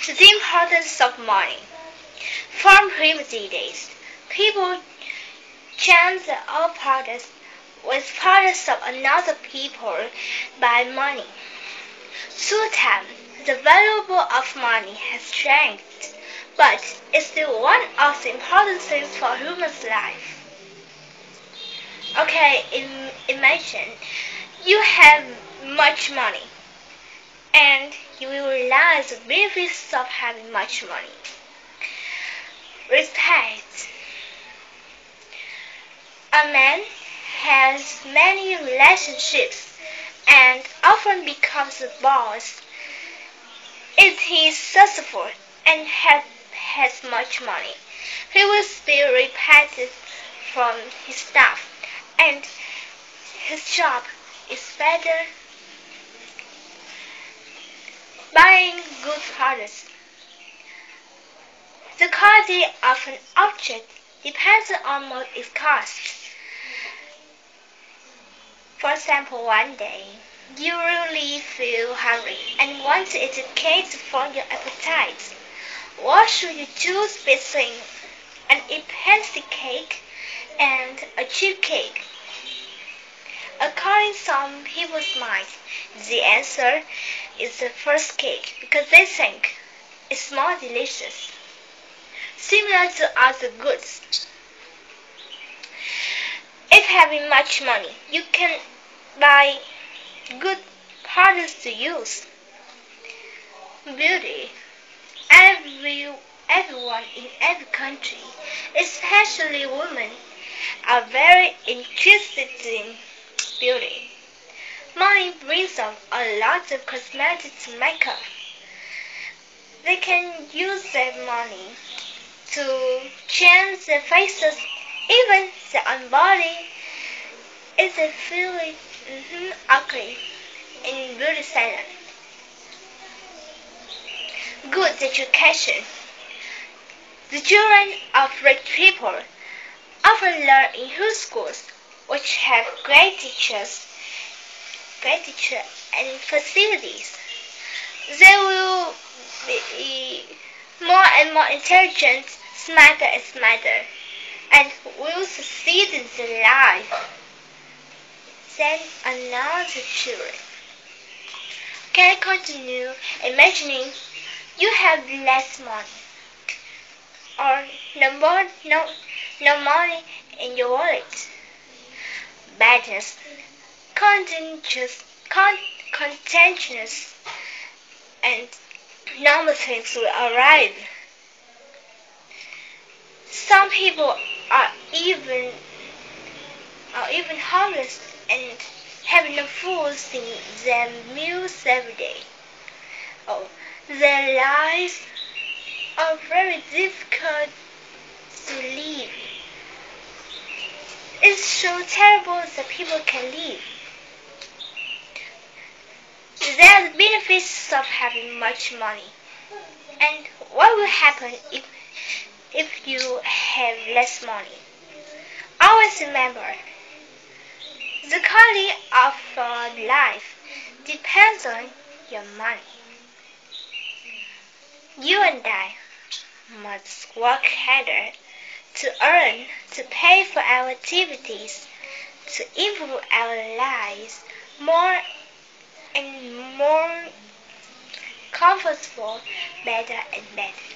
The importance of money. From primitive days, people changed all products with products of another people by money. Through time, the value of money has changed, but it's still one of the important things for human's life. Okay, imagine you have much money, and you will realize the benefits of having much money. Respect. A man has many relationships and often becomes a boss if he is successful and has much money. He will be respected from his staff, and his job is better. Buying good products. The quality of an object depends on its cost. For example, one day you really feel hungry and want to eat a cake to form your appetite. What should you choose between an expensive cake and a cheap cake? According to some people's mind, the answer is the first cake because they think it's more delicious. Similar to other goods. If having much money, you can buy good products to use. Beauty. Everyone in every country, especially women, are very interested in beauty. Money brings up a lot of cosmetics and makeup. They can use their money to change their faces, even their own body, if they feel it ugly in beauty salon. Good education. The children of rich people often learn in good schools, which have great teachers and facilities. They will be more and more intelligent, smarter and smarter, and will succeed in their life than another children. Can I continue imagining you have less money, or no money in your wallet? Badness, contentiousness, and normal things will arrive. Some people are even homeless and have no food in their meals every day. Oh, their lives are very difficult to live. It's so terrible that people can live. There are the benefits of having much money. And what will happen if you have less money? Always remember, the quality of your life depends on your money. You and I must work harder to earn, to pay for our activities, to improve our lives more and more comfortable, better and better.